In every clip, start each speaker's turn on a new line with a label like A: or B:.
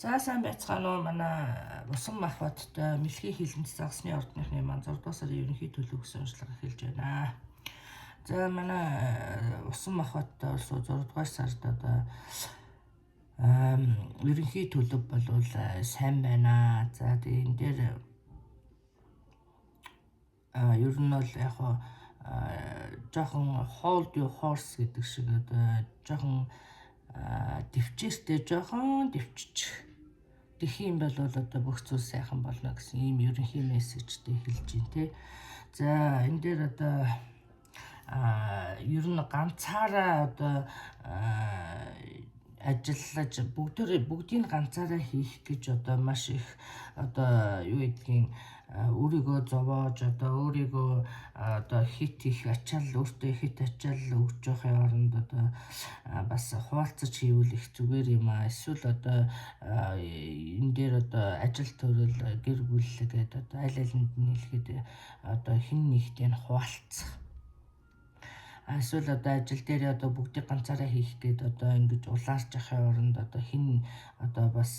A: За сайн байцгаана уу манай усан махбаттай мэлхий хилэнд загсны ордныхны маань 6 дугаар сарын ерөнхий төлөв гэсэн уншлага эхэлж байна. За манай усан махбаттай улс 6 дугаар сард одоо ерөнхий төлөв болвол сайн байна. За тэгээ энэ дээр ер нь бол яг жоохон hold your horse гэдэг шиг одоо жоохон дэвчээстэй жоохон дэвччих дэх юм бол одоо бүх зүйл сайхан болно гэсэн ийм ерөнхий мессежтэй хэлж байна те. За энэ дээр одоо ер нь ганцаараа одоо ажиллаж бүгдийг ганцаараа хийх гэж одоо маш их одоо юу гэдгийг өөрийгөө зовоож одоо өөрийгөө одоо хит их ачаал өөртөө хит ачаал өгч явахын оронд одоо бас хуваалцаж хийвэл их зүгээр юм аа. Эсвэл одоо энэ дээр одоо ажил төрөл гэр бүл гэдэг одоо аль алинд нь хэлэхэд одоо хин нэгтэй хуваалцах. Эсвэл одоо ажил дээр одоо бүгдийг ганцаараа хийх гээд одоо ингэж улаарч явахын оронд одоо хин одоо бас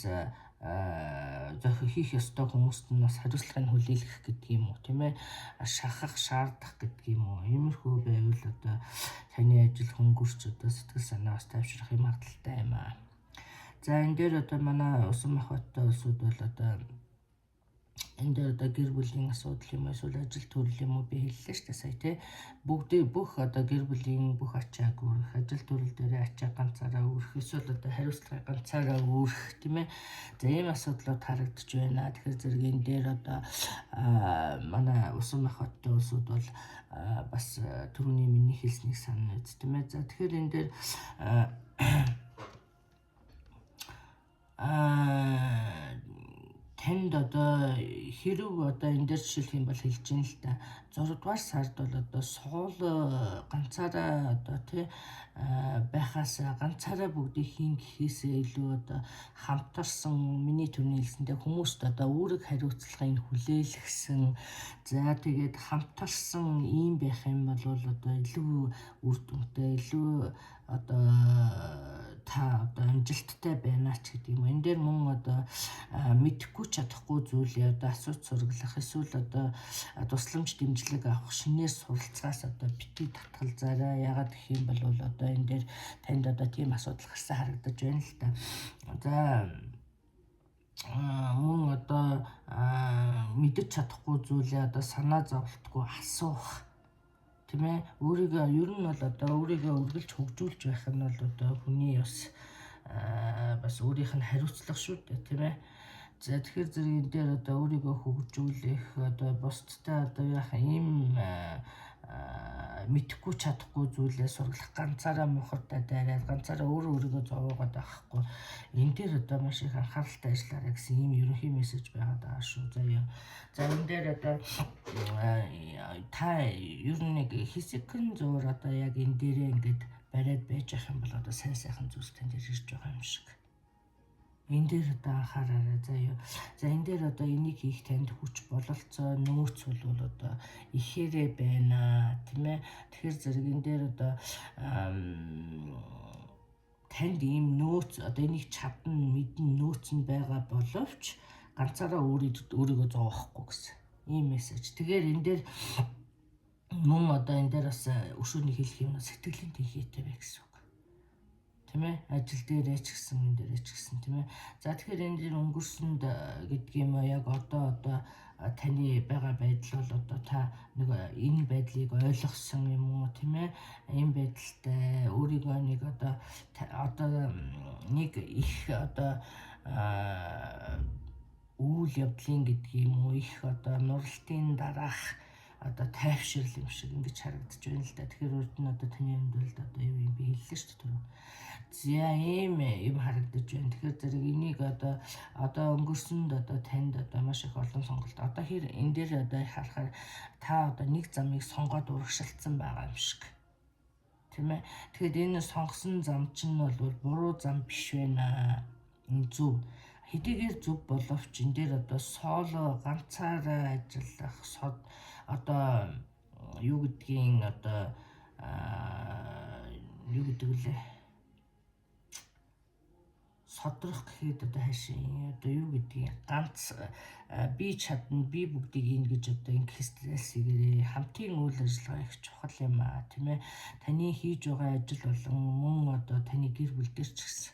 A: зохио хийх ёстой хүмүүст нь бас хариуцлагыг хүлээлгэх гэдэг юм уу тийм ээ, шахах шаардах гэдэг юм уу. Иймэрхүү байвал одоо таны ажил хөнгөрч одоо сэтгэл санаа бас тайвшрах юм хангалттай юм аа. За энэ дээр одоо манай усан махбаттай улсууд бол одоо энэ дээр одоо гэр бүлийн асуудал юм эсвэл ажил төрөл юм уу би хэллээ шүү дээ сая тий. Бүх одоо гэр бүлийн бүх ачааг өөрөх, ажил төрөл дээр ачаа ганцаараа өөрөх, эсвэл одоо хариуцлагыг ганцаараа өөрөх тийм ээ. За ийм асуудлууд харагдаж байна. Тэгэхээр зэрэг энэ дээр одоо манай усан махбаттай улсууд бол бас түрүүний миний хэлснийг санана үз тийм ээ. За тэгэхээр энэ дээр танд одоо хэрв одоо энэ дээр жишээлх юм бол хэлж ийн л та 6 дугаар сард бол одоо соол ганцаараа одоо тий байхаас ганцаараа бүгдийг хийн гэхээсээ илүү одоо хамтарсан миний түрүүний хэлсэндээ хүмүүст одоо үүрэг хариуцлагыг хүлээлгэсэн. За тэгээд хамтарсан ийм байх юм бол одоо илүү үр дүнтэй, илүү одоо та одоо амжилттай байна ч гэдэг юм. Энэ дээр мөн одоо мэдэхгүй чадахгүй зүйлээ одоо асууж сургалах эсвэл одоо тусламж дэмжлэг авах шинээр суралцахаас одоо битгий татгалзаарай. Ягаад гэх юм бол одоо энэ дээр танд одоо тийм асуудал гарсан харагдаж байна л та. За мөн одоо мэдэж чадахгүй зүйлээ одоо санаа зовлтгүй асуух тийм ээ. Өөрийгөө ер нь бол одоо өөрийгөө үргэлж хөгжүүлж байх нь бол одоо хүний бас өөрийнх нь хариуцлага шүү дээ тийм ээ. За тэгэхээр зэрэг энэ дээр одоо өөрийгөө хөгжүүлэх одоо бусдтай одоо яах ийм мэдэхгүй чадахгүй зүйлээ сургалах, ганцаараа мухартай дайраад ганцаараа өөрийгөө зовоогоод байхгүй. Энэ дээр одоо маш их анхааралтай ажиллаарай гэсэн ийм ерөнхий мессеж байгаад байгаа шүү. За энэ дээр одоо та ер нь нэг хэсэгхэн зуур одоо яг энэ дээрээ ингээд бариад байж ах юм бол одоо сайхан зүйлс танд ирж байгаа юм шиг. Энэ дээр одоо анхаараарай заяа. За энэ дээр одоо энийг хийх танд хүч бололцоо нөөц бол одоо ихээрээ байна тийм ээ. Тэгэхээр зэрэг энэ дээр одоо танд ийм нөөц одоо энийг чадна мэднэ нөөц нь байгаа боловч ганцаараа өөрийгөө зовоохгүй гэсэн ийм мессеж. Тэгэхээр энэ дээр мөн одоо энэ дээр бас өшөөний хэлэх юм сэтгэлийн тэнхээтэй бай гэсэн үг. Тийм ээ, ажил дээрээ ч гэсэн энэ дээрээ ч гэсэн тийм ээ. За тэгэхээр энэ дээр өнгөрсөнд гэдэг юм яг одоо таны байгаа байдал бол одоо та нэг энэ байдлыг ойлгосон юм уу тийм ээ. Энэ байдалтай өөрийгөө нэг одоо нэг их одоо үйл явдлын гэдэг юм уу их одоо нуралтын дараах одоо тайвшрал юм шиг ингэж харагдаж байна л да. Тэгэхээр урд нь одоо таны амьдралд одоо юу юм би хэллээ шүү дээ. За ийм юм харагдаж байна. Тэгэхээр зэрэг энийг одоо өнгөрсөнд одоо танд одоо маш их олон сонголт. Одоо энэ дээр одоо харахаар та одоо нэг замыг сонгоод урагшилсан байгаа юм шиг. Тийм ээ. Тэгэхээр энэ сонгосон зам чинь бол буруу зам биш байна. Энэ зөв. Хэдийгээр зөв боловч энэ дээр одоо сооло ганцаараа ажиллах одоо юу гэдгийг одоо юу гэдэг лээ содрох гэхэд одоо хаашаа одоо юу гэдгийг ганц би чадна би бүгдийг ийн гэж одоо ингэх стрессийгээрээ хамтын үйл ажиллагаа их чухал юм аа тийм ээ таны хийж байгаа ажил болон мөн одоо таны гэр бүл дээр ч гэсэн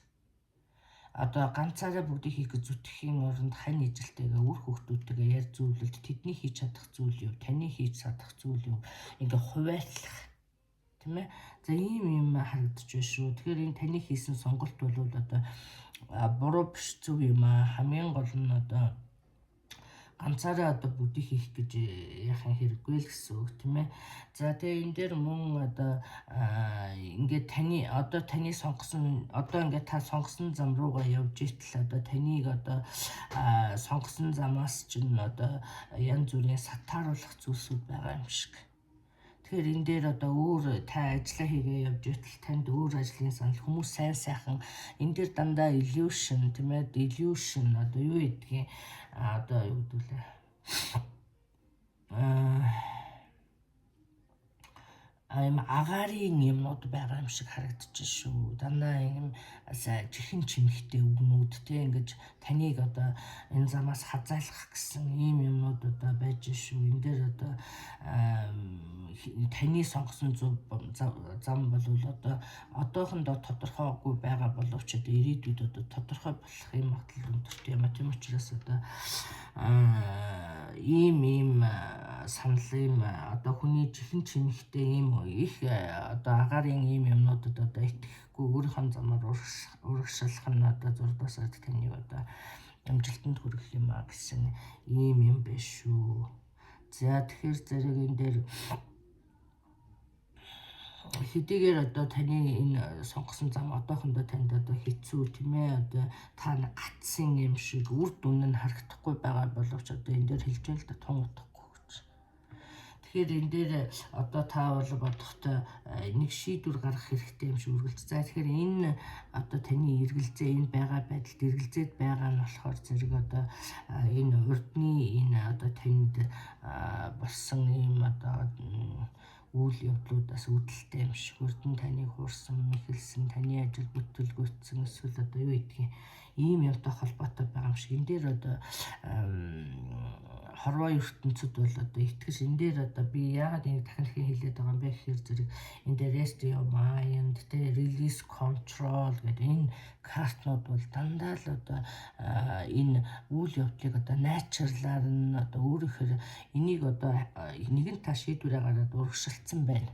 A: одоо ганцаараа бүгдийг хийх гэж зүтгэхийн оронд хань ижилтэйгээ үр хөвгтүүдтэйгээ ярь зөвлөлд тэдний хийж чадах зүйл юу таны хийж чадах зүйл юу ингээ хуваарлах тийм ээ за ийм харагдаж байна шүү тэгэхээр энэ таны хийсэн сонголт бол одоо буруу биш зөв юм аа хамгийн гол нь одоо ганцаараа одоо бүгдийг хийх гэж яхаа хэрэггүй л гэсэн үг тийм ээ. За тэгээ энэ дээр мөн одоо ингээд таны сонгосон одоо ингээд та сонгосон зам руугаа явж итэл одоо таныг одоо сонгосон замаас ч одоо янз бүрийн сатааруулах зүйлсүүд байгаа юм шиг. Тэгэхээр энэ дээр одоо өөр та ажиллаа хийгээ явж итэл танд өөр ажлын санал хүмүүс сайн сайхан энэ дээр дандаа illusion тийм ээ delusion одоо юу гэдгийг одоо юу гэдүүлээ аим агарын юмнууд байгаа юм шиг харагдаж шүү. Дандаа юм чихэн чимхтэй үгнүүд те ингэж таныг одоо энэ замаас хазайлах гэсэн ийм юмнууд одоо байж шүү. Энэ дээр одоо таны сонгосон зам бол одоо одоохондоо тодорхойгүй байгаа боловч одоо ирээдүйд одоо тодорхой болох юм магадлал өндөртэй юм а. Тийм учраас одоо ийм санал юм одоо хүний чихэн чимхтэй ийм их одоо агарын ийм юмнуудад одоо итгэхгүй өөрийнхөө замаар урагшаалах нь одоо 6 сард таны одоо амжилтанд хүрэх юм а гэсэн ийм юм биш шүү. За тэгэхээр зэрэг энэ дээр хэдийгээр одоо таны энэ сонгосон зам одоохондоо танд одоо хэцүү тийм ээ одоо та гатсан юм шиг үр дүн нь харагдахгүй байгаа боловч одоо энэ дээр хэлж байл да тун утгагүй гэж. Тэгэхээр энэ дээр одоо та бол бодохдоо нэг шийдвэр гаргах хэрэгтэй юм шиг үргэлж. За тэгэхээр энэ одоо таны эргэлзээ энэ байгаа байдалд эргэлзээд байгаа нь болохоор зэрэг одоо энэ урдны энэ одоо танд болсон ийм одоо үйл явдлуудаас үүдэлтэй юм шиг өрдөн таныг хуурсан, мэхэлсэн, таны ажил бүтэлгүйцсэн эсвэл одоо юу гэдгийг ийм явтай холбоотой байгаа юм шиг. Энэ дээр одоо хорвоо ертөнцид бол одоо итгэж энэ дээр одоо би яагаад энийг дахин хэлээд байгаа юм бэ гэхээр зэрэг энэ дээр rest your mind, release control гэдэг энэ картнууд бол дандаа л одоо энэ үйл явдлыг одоо natural-аар нь одоо өөрөөр энийг одоо нэгэн та шийдвэрээ гаргаад урагшилсан байна.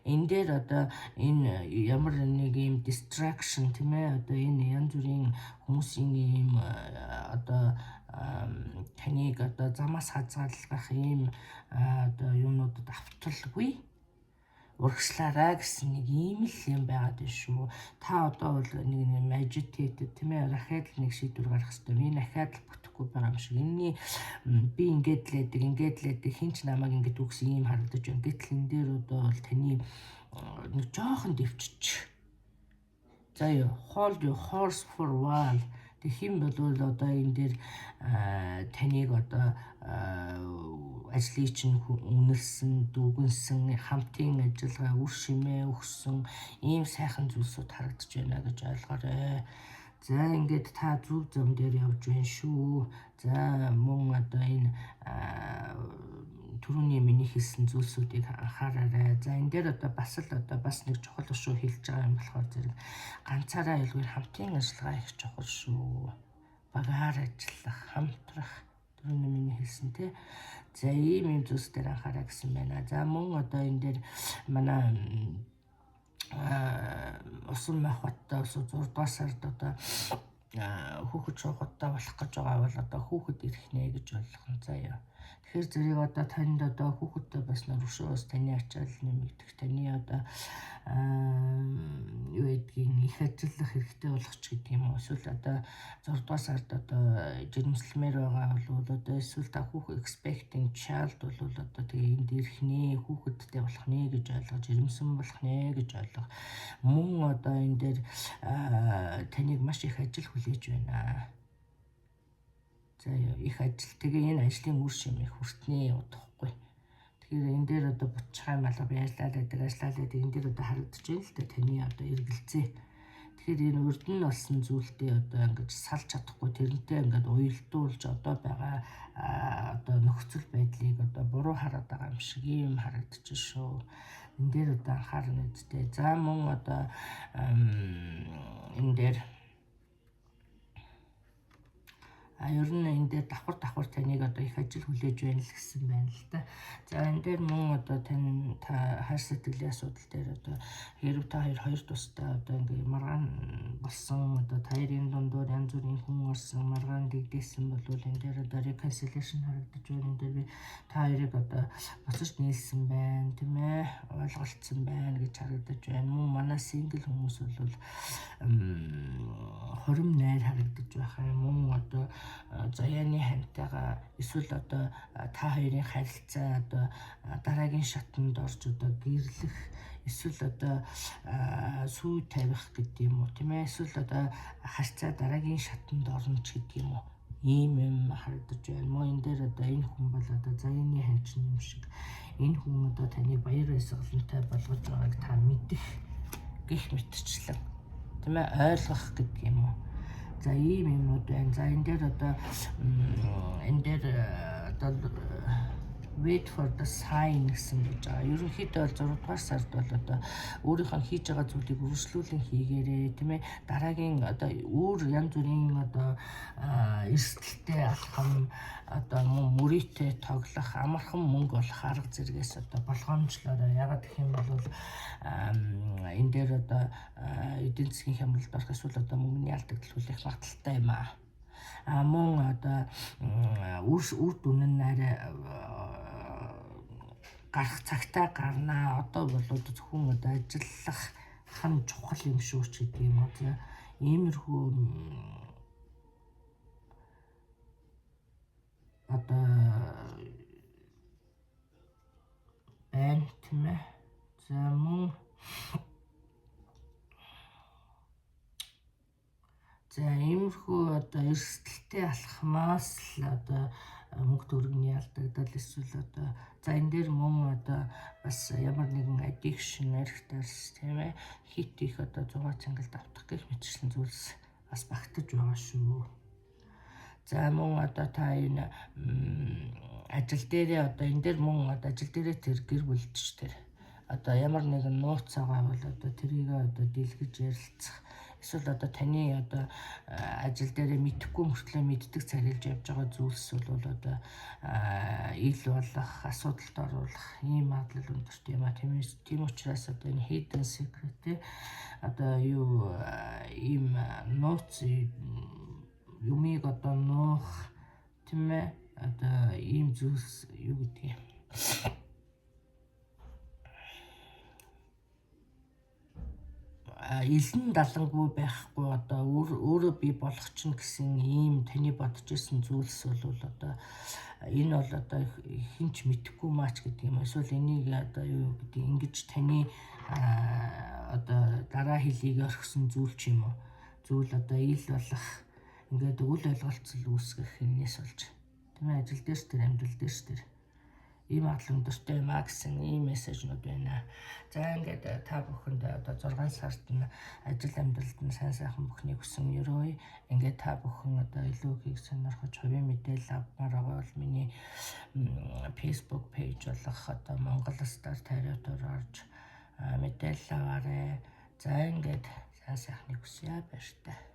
A: Энэ дээр одоо энэ ямар нэг юм distraction тийм ээ одоо энэ янз бүрийн хүмүүсийн ийм одоо таныг одоо замаас хазгаалгах ийм одоо юмнуудад авталгүй урагшлаараа гэсэн нэг ийм л юм байгаад байна шүү. Та одоо бол нэг agitated тийм ээ дахиад нэг шийдвэр гаргах хэрэгтэй. Энэ дахиад л бүтэхгүй байгаа юм шиг. Энэний би ингээд лээдэг хинч намайг ингээд үгсэн ийм харагдаж байна. Гэтэл энэ дээр одоо бол таны нэг жоохон дэвччих. За юу hold your horse for a while. Тэг хим болвол одоо энэ дээр таныг одоо ажлыг чинь үнэлсэн, дүгнсэн, хамтын ажиллагаа үр шимээ өгсөн ийм сайхан зүйлсүүд харагдаж байна гэж ойлгоорой. За ингээд та зөв зам дээр явж байна шүү. За мөн одоо энэ түрүүний миний хэлсэн зүйлсүүдийг анхаараарай. За энэ дээр одоо бас нэг чухал шүү хэлж байгаа юм болохоор зэрэг ганцаараа илгээр хамтын ажиллагаа их чухал шүү. Багаар ажиллах, хамтрах түрүүний миний хэлсэн тий. За ийм зүйлс дээр анхаараа гэсэн байна. За мөн одоо энэ дээр манай усан махбаттай 6 дугаар сард одоо хүүхэд шуухаттай болох гэж байгаа бол одоо хүүхэд ирэх нэ гэж ойлгоно заяа. Тэгэхээр зэрэг одоо танд одоо хүүхэдтэй баснаар өшөөс таны ачаал нэмэгдэх таны одоо юу гэдгийг их ажиллах хэрэгтэй болох ч гэдэг юм уу. Эсвэл одоо 6 дугаар сард одоо жирэмслэмээр байгаа бол одоо эсвэл та хүүхэд expecting child бол одоо тэгээ энд ирэх нэ хүүхэдтэй болох нэ гэж ойлгож жирэмсэн болох нэ гэж ойлгох. Мөн одоо энэ дээр таныг маш их ажил хүлээж байна. За их ажил тэгээ энэ ажлын үр шим их хүртнэ удахгүй. Тэгэхээр энэ дээр одоо бутчих юм алга ажиллаад байдаг энэ дээр одоо харагдаж байна л да таны одоо эргэлзээ. Тэгэхээр Тэгэхээр энэ урд нь болсон зүйлдээ одоо ингэж салж чадахгүй тэрнтэй ингээд уялдуулж одоо байгаа одоо нөхцөл байдлыг одоо буруу хараад байгаа юм шиг юм харагдаж шүү. Энэ дээр одоо анхаарна үсттэй. За мөн одоо энэ дээр ер нь энэ дээр давхар таныг одоо их ажил хүлээж байна л гэсэн байна л да. За энэ дээр мөн одоо та хайр сэтгэлийн асуудал дээр одоо хэрв та хоёр тустай одоо ингээ маргаан болсон одоо та хоёрын дундуур янз бүрийн хүн орсон маргаан дэгдээсэн бол энэ дээр одоо reconciliation харагдаж байна. Энэ дээр би та хоёрыг одоо буцаж нийлсэн байна тийм ээ, ойлголцсон байна гэж харагдаж байна. Мөн манай single хүмүүс бол хорим найр харагдаж байх юм. Мөн одоо заяаны хантайгаа эсвэл одоо та хоёрын харилцаа одоо дараагийн шатанд орж одоо гэрлэх эсвэл одоо сүй тавих гэдэг юм уу тийм ээ, эсвэл одоо харьцаа дараагийн шатанд орно ч гэдэг юм уу, ийм харагдаж байна. Мо энэ дээр одоо энэ хүн бол одоо заяаны ханчин юм шиг энэ хүн одоо таны баяр баясгалантай болгож байгааг та мэдэх гэх мэтчлэн тийм ээ, ойлгох гэдэг юм уу. За ийм юмнууд байна. За энэ дээр одоо wait for the sign гэсэн гэж байгаа. Ерөнхийдөө бол 6 дугаар сард бол одоо өөрийнхөө хийж байгаа зүйлийг үргэлжлүүлэн хийгээрээ тийм ээ. Дараагийн одоо өөр янз бүрийн одоо эрсдэлтэй алхам одоо мөрийтэй тоглох, амархан мөнгө олох арга зэргээс одоо болгоомжлоорой. Ягаад гэх юм бол энэ дээр одоо эдийн засгийн хямралд орох эсвэл одоо мөнгөний алдагдал хүлээх магадaltaй юм аа. Мөн одоо үр дүн нь арай гарах цагтаа гарнаа. Одоо бол зөвхөн одоо ажиллах хан чухал юм шүү ч гэдэг юм уу. Иймэрхүү одоо байна тийм ээ. За мөн иймэрхүү одоо эрсдэлтэй алхмаас л одоо мөнгө төгрөгийн алдагдал эсвэл одоо за энэ дээр мөн одоо бас ямар нэгэн addiction архитарс тийм ээ, хит их одоо зугаа цангалд автах гэх мэтчлэн зүйлс бас багтаж байгаа шүү. За мөн одоо та энэ ажил дээрээ одоо энэ дээр мөн одоо ажил дээрээ тэр гэр бүлч тэр одоо ямар нэгэн нууц байгаа бол одоо тэрийг одоо дэлгэж ярилцах эсвэл одоо таны одоо ажил дээрээ мэдхгүй мөртлөө мэддэг царилж явж байгаа зүйлс бол одоо ил болох, асуудалд оруулах ийм магадлал өндөртэй юм а. Тийм учраас одоо энэ hidden secret одоо юу ийм нууц юмыг одоо нуух тийм ээ, одоо ийм зүйлс юу гэдэг юм. Илэн далангүй байхгүй одоо өөрөө би болох чинь гэсэн ийм таны бодож исэн зүйлс бол одоо энэ бол одоо хинч мэдэхгүй маач гэдэг юм. Эсвэл энийг одоо юу гэдэг ингэж таны одоо дараа хэлийг орхисон зүйл ч юм уу. Зүйл одоо ил болох ингээд үл ойлголцол үүсгэх юмнээс болж тийм ээ, ажил дээрс тэр амьдрал дээрс тэр ийм магадлал өндөртэй юм а гэсэн ийм мессежнууд байна. За ингээд та бүхэнд одоо 6 сард нь ажил амьдралд нь сайн сайхан бүхнийг хүсэн өрөөе. Ингээд та бүхэн одоо илүү ихийг сонирхож хувийн мэдээлэл авмаар байгаа бол миний Facebook page болох одоо Монгол Стар Тариотоор орж мэдээлэл аваарай. За ингээд сайн сайхныг хүсье, баяртай.